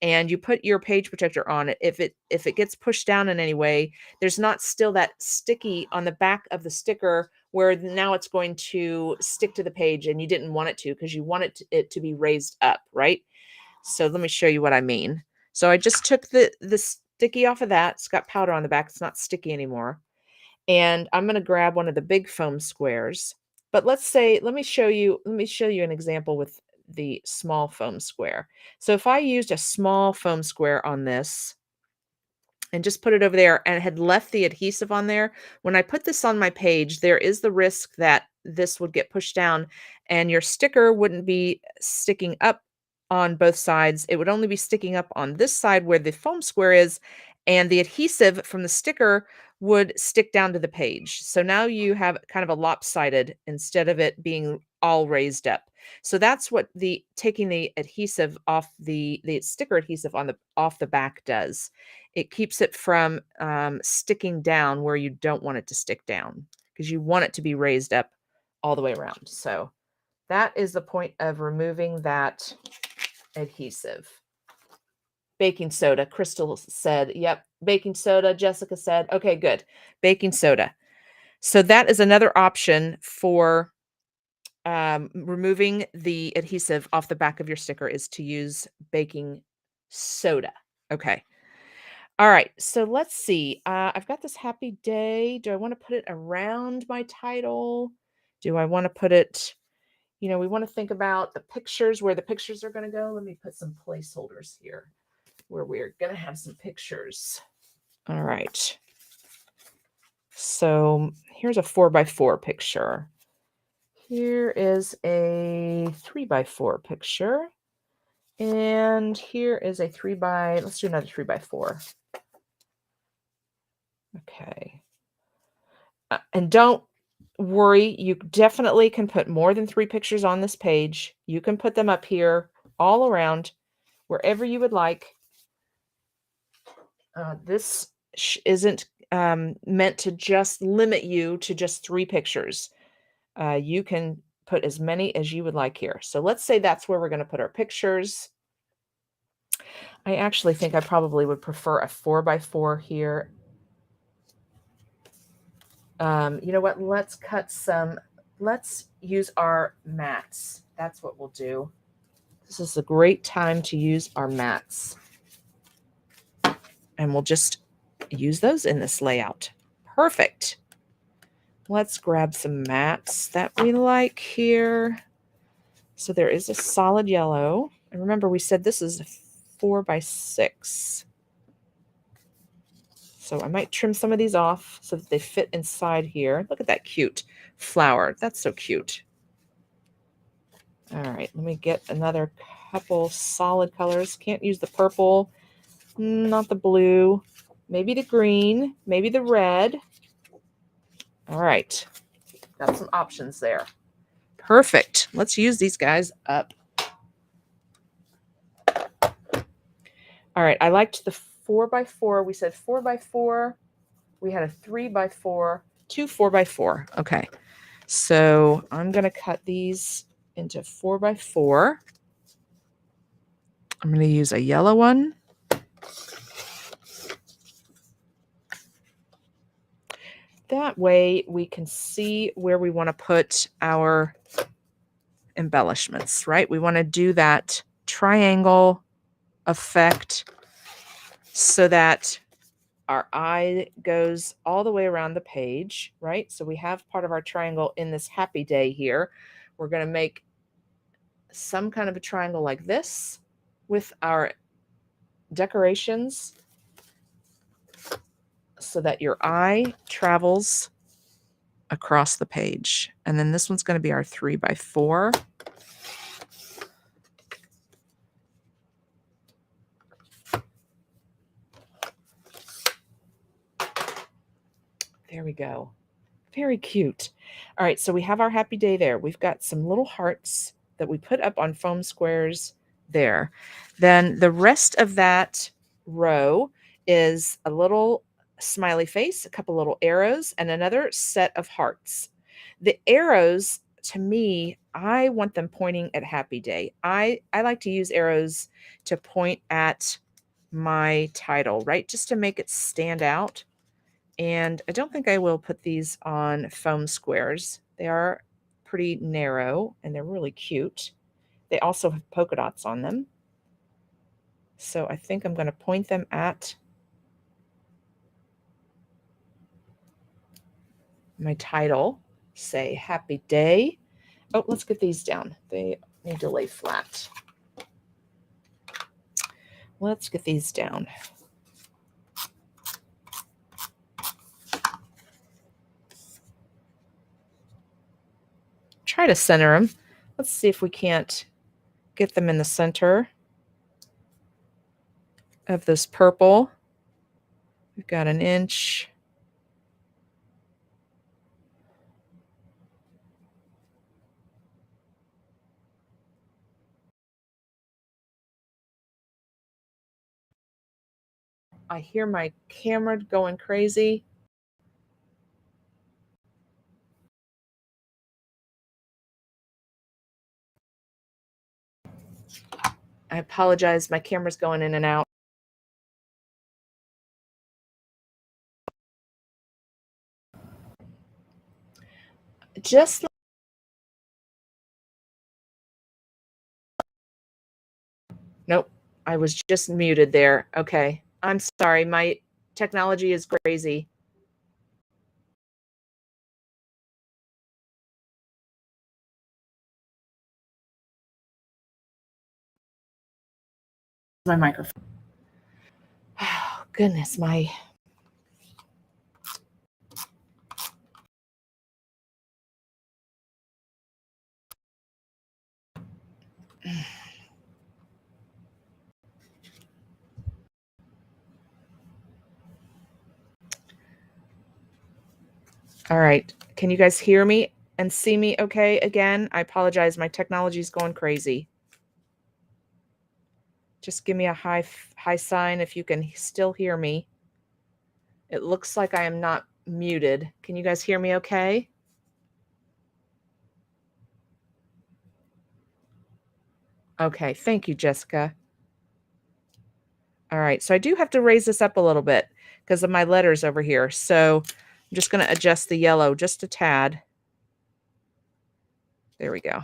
and you put your page protector on it, if it gets pushed down in any way, there's not still that sticky on the back of the sticker where now it's going to stick to the page and you didn't want it to, because you want it to be raised up, right? So let me show you what I mean. So I just took this sticky off of that. It's got powder on the back. It's not sticky anymore. And I'm going to grab one of the big foam squares. But let me show you an example with the small foam square. So if I used a small foam square on this and just put it over there and had left the adhesive on there, when I put this on my page, there is the risk that this would get pushed down and your sticker wouldn't be sticking up on both sides. It would only be sticking up on this side where the foam square is, and the adhesive from the sticker would stick down to the page. So now you have kind of a lopsided instead of it being all raised up. So that's what the taking the adhesive off the sticker adhesive on the off the back does. It keeps it from sticking down where you don't want it to stick down, because you want it to be raised up all the way around. So that is the point of removing that adhesive. Baking soda, Crystal said. Yep, baking soda, Jessica said. Okay, good. Baking soda. So that is another option for removing the adhesive off the back of your sticker, is to use baking soda. Okay. All right. So let's see. I've got this happy day. Do I want to put it around my title? Do I want to put it, we want to think about the pictures, where the pictures are going to go. Let me put some placeholders here where we're going to have some pictures. All right. So here's a 4x4 picture. Here is a 3x4 picture. And here is a let's do another 3x4. Okay. And don't worry, you definitely can put more than 3 pictures on this page. You can put them up here all around, wherever you would like. This isn't meant to just limit you to just 3 pictures. You can put as many as you would like here. So let's say that's where we're going to put our pictures. I actually think I probably would prefer a 4x4 here. You know what? Let's use our mats. That's what we'll do. This is a great time to use our mats. And we'll just use those in this layout. Perfect. Let's grab some mats that we like here. So there is a solid yellow. And remember, we said this is 4x6. So I might trim some of these off so that they fit inside here. Look at that cute flower. That's so cute. All right, let me get another couple solid colors. Can't use the purple, not the blue, maybe the green, maybe the red. All right, got some options there. Perfect. Let's use these guys up. All right, I liked the 4x4. We said 4x4. We had a 3x4, 2 4x4. Okay, so I'm going to cut these into 4x4. I'm going to use a yellow one. That way we can see where we want to put our embellishments, right? We want to do that triangle effect so that our eye goes all the way around the page, right? So we have part of our triangle in this happy day here. We're going to make some kind of a triangle like this with our decorations so that your eye travels across the page. And then this one's going to be our 3x4. There we go. Very cute. All right, so we have our happy day there. We've got some little hearts that we put up on foam squares there. Then the rest of that row is a little smiley face, a couple little arrows, and another set of hearts. The arrows, to me, I want them pointing at happy day. I like to use arrows to point at my title, right? Just to make it stand out. And I don't think I will put these on foam squares. They are pretty narrow and they're really cute. They also have polka dots on them. So I think I'm going to point them at my title, say happy day. Oh, let's get these down. They need to lay flat. Let's get these down. Try to center them. Let's see if we can't get them in the center of this purple. We've got an inch. I hear my camera going crazy. I apologize. My camera's going in and out. Just nope. I was just muted there. Okay. I'm sorry. My technology is crazy. My microphone. Oh, goodness, my All right. Can you guys hear me and see me okay again? I apologize. My technology is going crazy. Just give me a high sign if you can still hear me. It looks like I am not muted. Can you guys hear me okay? Okay. Thank you, Jessica. All right. So I do have to raise this up a little bit because of my letters over here. So I'm just going to adjust the yellow just a tad. There we go.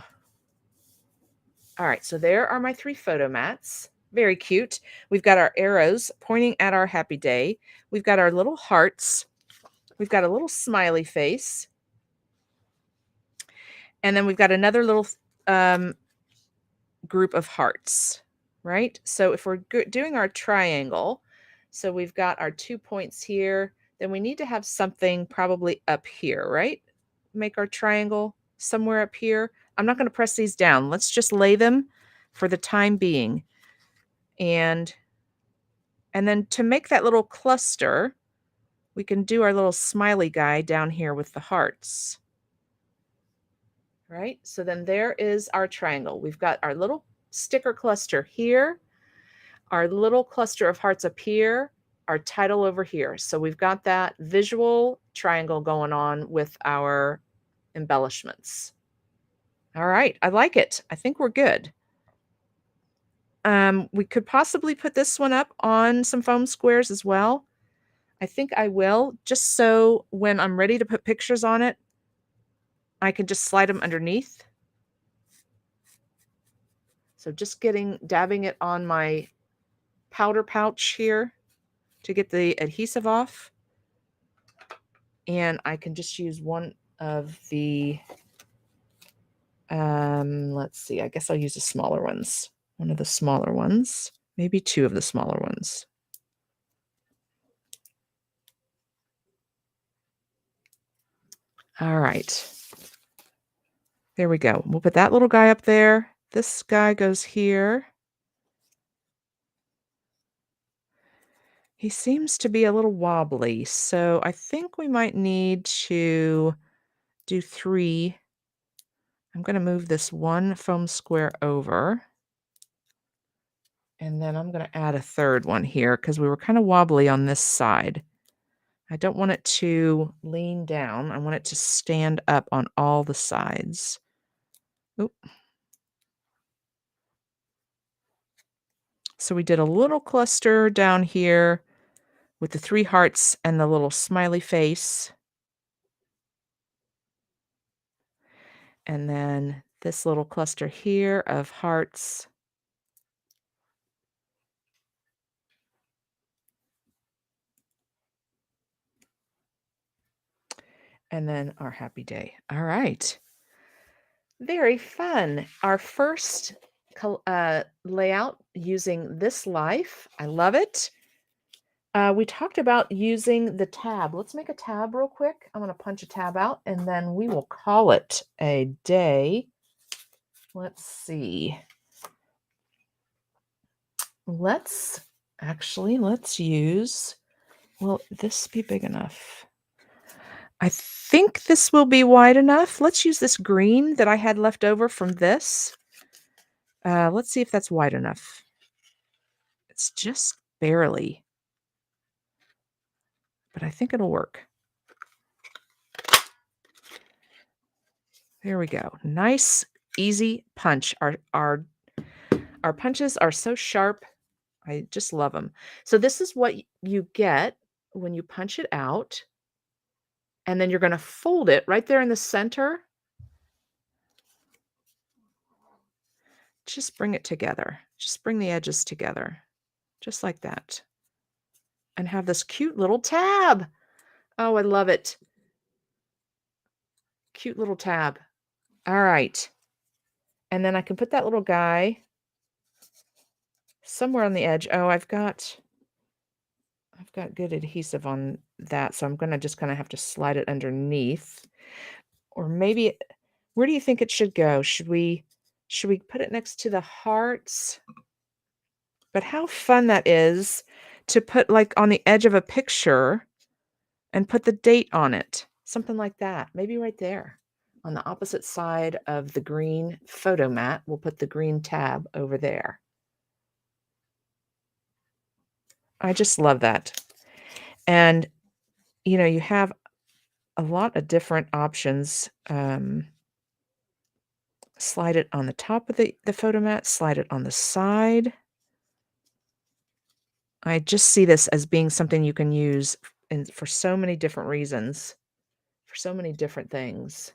All right. So there are my 3 photo mats. Very cute. We've got our arrows pointing at our happy day. We've got our little hearts. We've got a little smiley face. And then we've got another little group of hearts, right? So if we're doing our triangle, so we've got our 2 points here, then we need to have something probably up here, right? Make our triangle somewhere up here. I'm not going to press these down. Let's just lay them for the time being. And then to make that little cluster, we can do our little smiley guy down here with the hearts. Right? So then there is our triangle. We've got our little sticker cluster here, our little cluster of hearts up here, our title over here. So we've got that visual triangle going on with our embellishments. All right, I like it. I think we're good. We could possibly put this one up on some foam squares as well. I think I will, just so when I'm ready to put pictures on it, I can just slide them underneath. So just dabbing it on my powder pouch here to get the adhesive off. And I can just use one of the, let's see, I guess I'll use the smaller ones. One of the smaller ones, maybe 2 of the smaller ones. All right. There we go. We'll put that little guy up there. This guy goes here. He seems to be a little wobbly, so I think we might need to do 3. I'm going to move this one foam square over. And then I'm going to add a 3rd one here because we were kind of wobbly on this side. I don't want it to lean down. I want it to stand up on all the sides. Oop. So we did a little cluster down here with the 3 hearts and the little smiley face. And then this little cluster here of hearts. and then our happy day. All right. Very fun. Our first layout using this life. I love it. We talked about using the tab. Let's make a tab real quick. I'm going to punch a tab out and then we will call it a day. Let's see. Let's use, will this be big enough? I think this will be wide enough. Let's use this green that I had left over from this. Let's see if that's wide enough. It's just barely, but I think it'll work. There we go. Nice, easy punch. Our punches are so sharp. I just love them. So this is what you get when you punch it out. And then you're going to fold it right there in the center. Just bring it together. Just bring the edges together. Just like that. And have this cute little tab. Oh, I love it. Cute little tab. All right. And then I can put that little guy somewhere on the edge. Oh, I've got good adhesive on that, so I'm gonna just kind of have to slide it underneath. Or maybe, where do you think it should go? Should we put it next to the hearts? But how fun that is to put like on the edge of a picture and put the date on it. Something like that. Maybe right there. On the opposite side of the green photo mat, we'll put the green tab over there. I just love that. And, you know, you have a lot of different options. Slide it on the top of the photo mat, slide it on the side. I just see this as being something you can use for so many different reasons, for so many different things.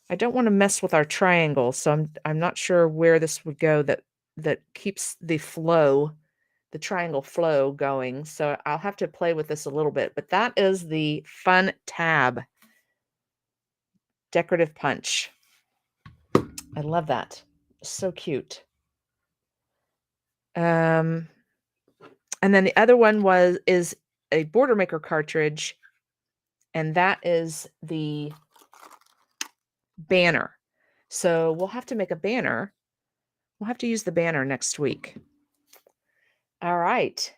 I don't want to mess with our triangle, so I'm not sure where this would go that keeps the flow, the triangle flow going. So I'll have to play with this a little bit, but that is the fun tab. Decorative punch. I love that. So cute. And then the other one is a border maker cartridge, and that is the banner. So we'll have to make a banner. We'll have to use the banner next week. All right.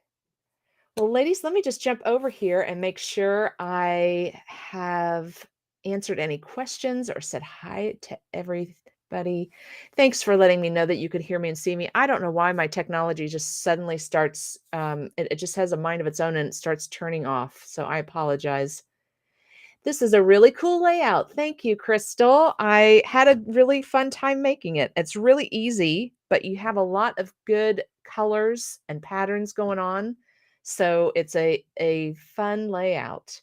Well, ladies, let me just jump over here and make sure I have answered any questions or said hi to everybody. Thanks for letting me know that you could hear me and see me. I don't know why my technology just suddenly starts, it just has a mind of its own and it starts turning off. So I apologize. This is a really cool layout. Thank you, Crystal. I had a really fun time making it. It's really easy, but you have a lot of good colors and patterns going on. So it's a fun layout.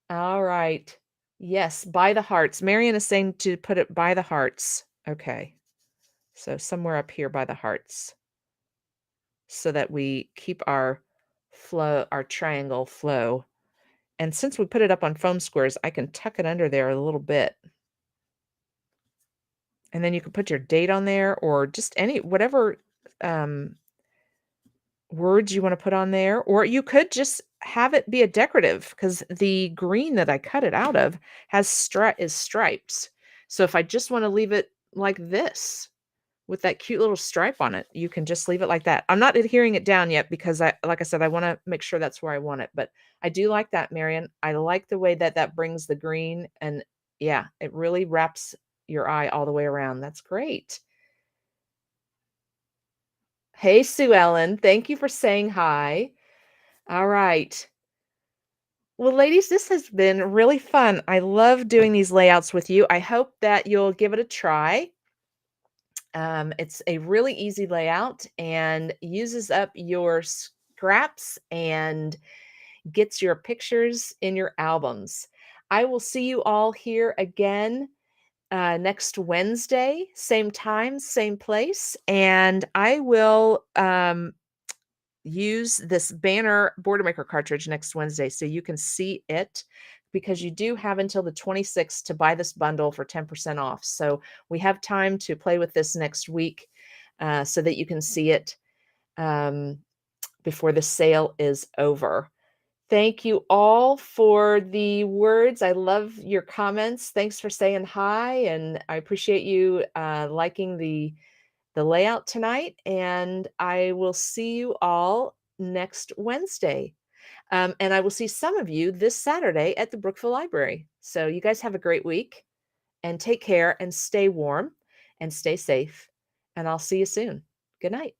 All right. Yes, by the hearts. Marian is saying to put it by the hearts. Okay. So somewhere up here by the hearts, so that we keep our flow, our triangle flow. And since we put it up on foam squares, I can tuck it under there a little bit. And then you can put your date on there, or just whatever words you want to put on there. Or you could just have it be a decorative, because the green that I cut it out of has stripes. So if I just want to leave it like this with that cute little stripe on it, you can just leave it like that. I'm not adhering it down yet because like I said, I want to make sure that's where I want it, but I do like that, Marian. I like the way that brings the green, and yeah, it really wraps your eye all the way around. That's great. Hey, Sue Ellen, thank you for saying hi. All right. Well, ladies, this has been really fun. I love doing these layouts with you. I hope that you'll give it a try. It's a really easy layout and uses up your scraps and gets your pictures in your albums. I will see you all here again next Wednesday, same time, same place, and I will use this banner border maker cartridge next Wednesday so you can see it, because you do have until the 26th to buy this bundle for 10% off. So we have time to play with this next week so that you can see it before the sale is over. Thank you all for the words. I love your comments. Thanks for saying hi, and I appreciate you liking the layout tonight, and I will see you all next Wednesday. And I will see some of you this Saturday at the Brookville Library. So you guys have a great week, and take care, and stay warm and stay safe, and I'll see you soon. Good night.